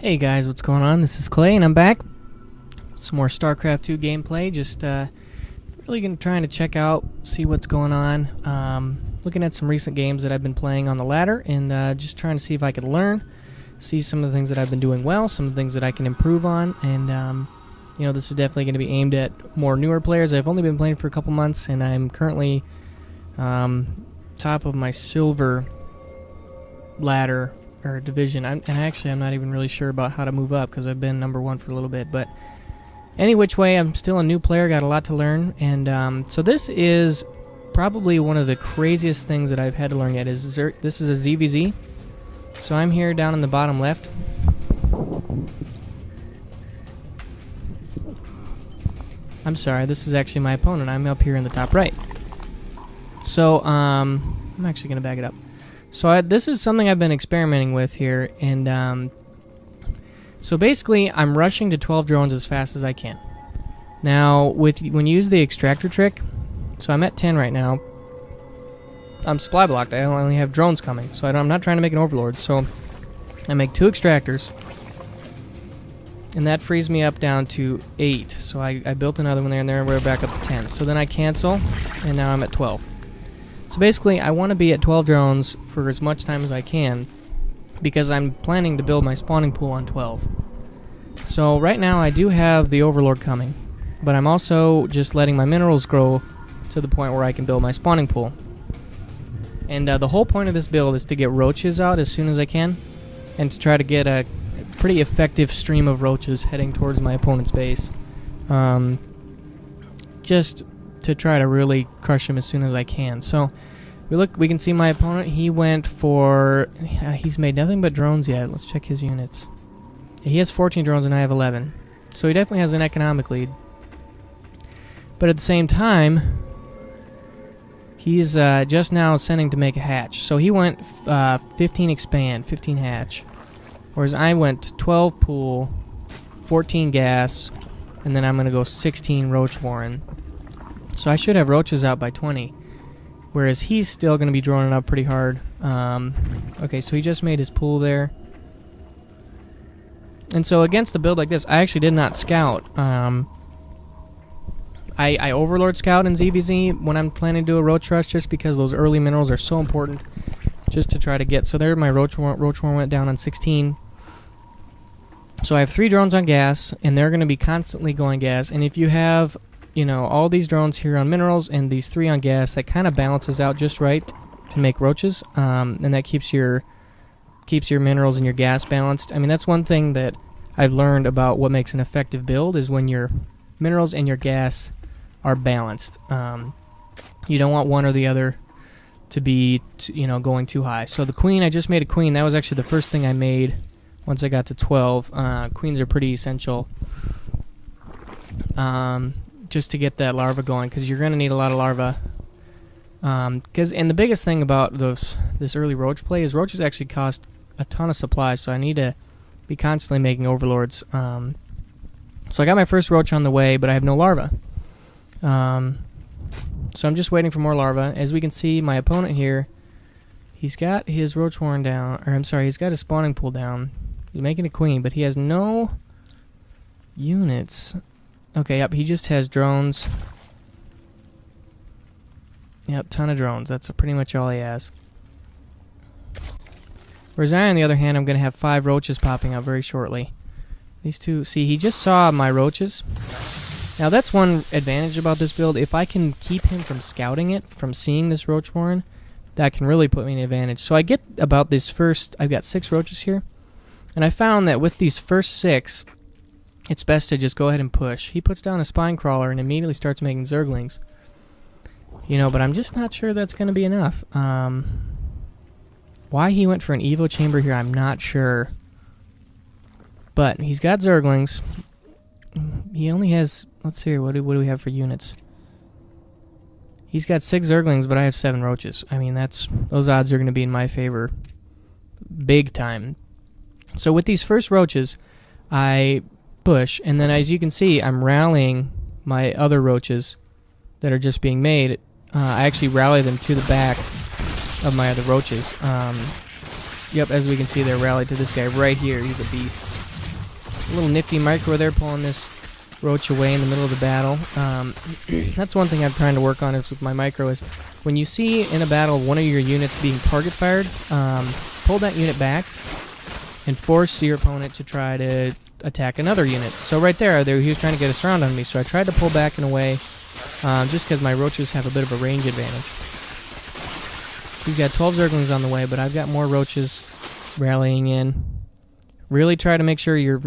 Hey guys, what's going on? This is Clay, and I'm back. Some more StarCraft 2 gameplay. Just really trying to check out, see what's going on. Looking at some recent games that I've been playing on the ladder, and just trying to see if I could learn, see some of the things that I've been doing well, some of the things that I can improve on, and you know, this is definitely going to be aimed at more newer players. I've only been playing for a couple months, and I'm currently top of my silver ladder or division. And actually I'm not even really sure about how to move up because I've been number one for a little bit, but any which way, I'm still a new player, got a lot to learn, and so this is probably one of the craziest things that I've had to learn yet. This is a ZvZ. So I'm here down in the bottom left. I'm sorry, this is actually my opponent. I'm up here in the top right. So I'm actually going to back it up. So this is something I've been experimenting with here, and so basically I'm rushing to 12 drones as fast as I can. Now, when you use the extractor trick, so I'm at 10 right now. I'm supply blocked. I only have drones coming, so I'm not trying to make an overlord. So I make 2 extractors, and that frees me up down to 8. So I built another one there, and there we're back up to 10. So then I cancel, and now I'm at 12. So basically, I want to be at 12 drones for as much time as I can, because I'm planning to build my spawning pool on 12. So right now I do have the overlord coming, but I'm also just letting my minerals grow to the point where I can build my spawning pool. And the whole point of this build is to get roaches out as soon as I can, and to try to get a pretty effective stream of roaches heading towards my opponent's base. Just to try to really crush him as soon as I can. So we can see my opponent. He went for, he's made nothing but drones yet. Let's check his units. He has 14 drones and I have 11. So he definitely has an economic lead. But at the same time, he's just now sending to make a hatch. So he went 15 expand, 15 hatch. Whereas I went 12 pool, 14 gas, and then I'm going to go 16 roach warren. So I should have roaches out by 20. Whereas he's still going to be droning up pretty hard. Okay, so he just made his pool there. And so against a build like this, I actually did not scout. I overlord scout in ZvZ when I'm planning to do a roach rush, just because those early minerals are so important, just to try to get. So there my roach warren went down on 16. So I have 3 drones on gas, and they're going to be constantly going gas. And if you have, you know, all these drones here on minerals and these 3 on gas, that kind of balances out just right to make roaches, and that keeps your minerals and your gas balanced. I mean, that's one thing that I've learned about what makes an effective build, is when your minerals and your gas are balanced. You don't want one or the other to be, you know, going too high. So the queen, I just made a queen. That was actually the first thing I made once I got to 12. Queens are pretty essential. Just to get that larva going, because you're going to need a lot of larva. And the biggest thing about this early roach play is roaches actually cost a ton of supplies, so I need to be constantly making overlords. So I got my first roach on the way, but I have no larva. So I'm just waiting for more larva. As we can see, my opponent here, he's got his roach warren down, or I'm sorry, he's got his spawning pool down. He's making a queen, but he has no units. Okay, yep, he just has drones. Yep, ton of drones. That's pretty much all he has. Whereas I, on the other hand, I'm going to have 5 roaches popping up very shortly. These 2, see, he just saw my roaches. Now, that's one advantage about this build. If I can keep him from scouting it, from seeing this roach warren, that can really put me in an advantage. So I get about this first, I've got 6 roaches here. And I found that with these first 6, it's best to just go ahead and push. He puts down a spine crawler and immediately starts making zerglings. You know, but I'm just not sure that's going to be enough. Why he went for an Evo chamber here, I'm not sure. But he's got zerglings. He only has, let's see here, what do we have for units? He's got 6 zerglings, but I have 7 roaches. I mean, those odds are going to be in my favor big time. So with these first roaches, I push, and then as you can see, I'm rallying my other roaches that are just being made. I actually rally them to the back of my other roaches. Yep, as we can see, they're rallied to this guy right here. He's a beast. little nifty micro there, pulling this roach away in the middle of the battle. That's one thing I'm trying to work on is with my micro is when you see in a battle one of your units being target fired, pull that unit back and force your opponent to try to attack another unit. So right there, he was trying to get a surround on me, so I tried to pull back and away just because my roaches have a bit of a range advantage. He's got 12 zerglings on the way, but I've got more roaches rallying in. Really try to make sure you're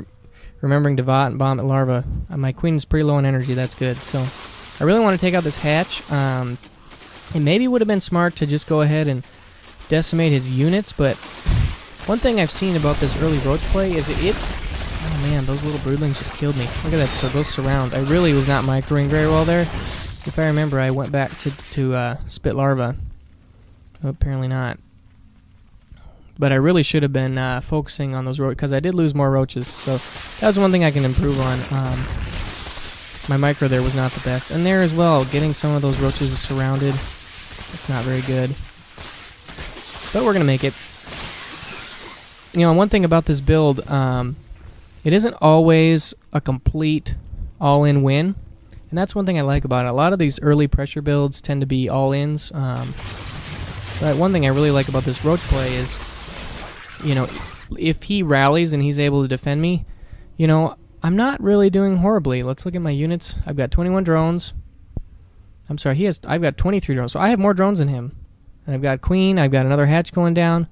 remembering to vomit and bomb at larva. My queen is pretty low in energy, that's good. So I really want to take out this hatch. It maybe would have been smart to just go ahead and decimate his units, but one thing I've seen about this early roach play is oh man, those little broodlings just killed me. Look at that, so those surrounds. I really was not microing very well there. If I remember, I went back to spit larva. Oh, apparently not. But I really should have been focusing on those roaches, because I did lose more roaches, so that was one thing I can improve on. My micro there was not the best. And there as well, getting some of those roaches surrounded, it's not very good. But we're going to make it. You know, one thing about this build, it isn't always a complete all-in win, and that's one thing I like about it. A lot of these early pressure builds tend to be all-ins, but one thing I really like about this roach play is, you know, if he rallies and he's able to defend me, you know, I'm not really doing horribly. Let's look at my units. I've got 21 drones. I'm sorry, I've got 23 drones, so I have more drones than him. And I've got queen, I've got another hatch going down.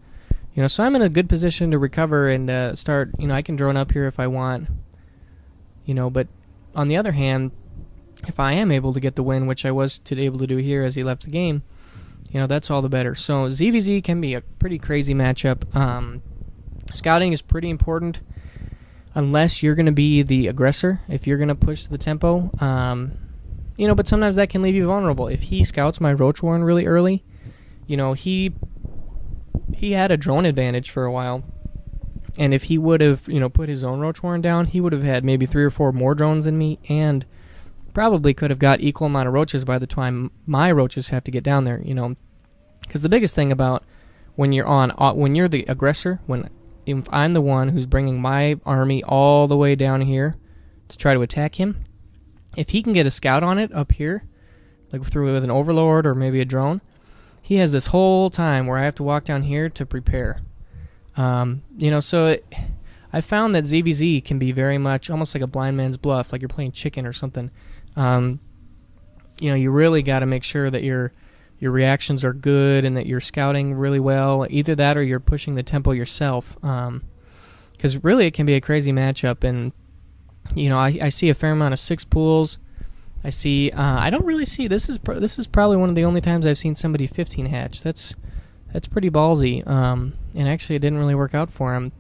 You know, so I'm in a good position to recover and start, you know, I can drone up here if I want. You know, but on the other hand, if I am able to get the win, which I was able to do here as he left the game, you know, that's all the better. So ZvZ can be a pretty crazy matchup. Scouting is pretty important unless you're going to be the aggressor, if you're going to push the tempo. You know, but sometimes that can leave you vulnerable. If he scouts my Roach Warren really early, you know, he had a drone advantage for a while. And if he would have, you know, put his own Roach Warren down, he would have had maybe 3 or 4 more drones than me, and probably could have got equal amount of roaches by the time my roaches have to get down there, you know. Because the biggest thing about when you're the aggressor, if I'm the one who's bringing my army all the way down here to try to attack him, if he can get a scout on it up here, like through with an overlord or maybe a drone, he has this whole time where I have to walk down here to prepare. You know, so I found that ZvZ can be very much almost like a blind man's bluff, like you're playing chicken or something. You know, you really got to make sure that your reactions are good and that you're scouting really well. Either that or you're pushing the tempo yourself. Because really it can be a crazy matchup. And, you know, I see a fair amount of 6 pools. I see, I don't really see, this is probably one of the only times I've seen somebody 15 hatch. That's pretty ballsy. And actually it didn't really work out for him.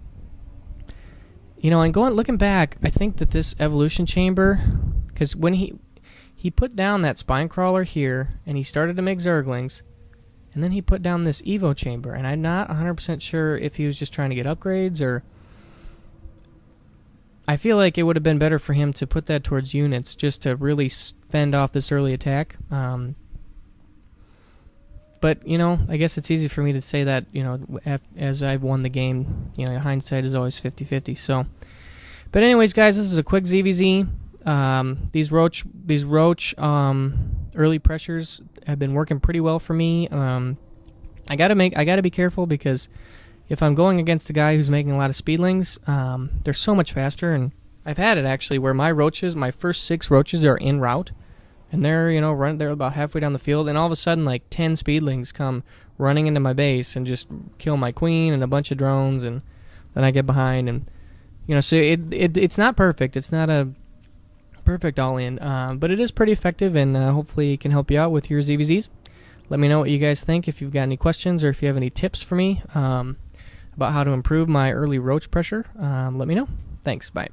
You know, and looking back, I think that this evolution chamber, because when he put down that spine crawler here, and he started to make zerglings, and then he put down this evo chamber, and I'm not 100% sure if he was just trying to get upgrades, or I feel like it would have been better for him to put that towards units just to really fend off this early attack. But, you know, I guess it's easy for me to say that, you know, as I've won the game. You know, hindsight is always 50-50. So, but anyways, guys, this is a quick ZvZ. These roach early pressures have been working pretty well for me. I gotta be careful, because if I'm going against a guy who's making a lot of speedlings, they're so much faster. And I've had it actually where my first 6 roaches are en route. And they're, you know, they're about halfway down the field, and all of a sudden, like 10 speedlings come running into my base and just kill my queen and a bunch of drones, and then I get behind, and you know, so it's not perfect. It's not a perfect all-in, but it is pretty effective, and hopefully it can help you out with your ZvZs. Let me know what you guys think. If you've got any questions or if you have any tips for me about how to improve my early roach pressure, let me know. Thanks. Bye.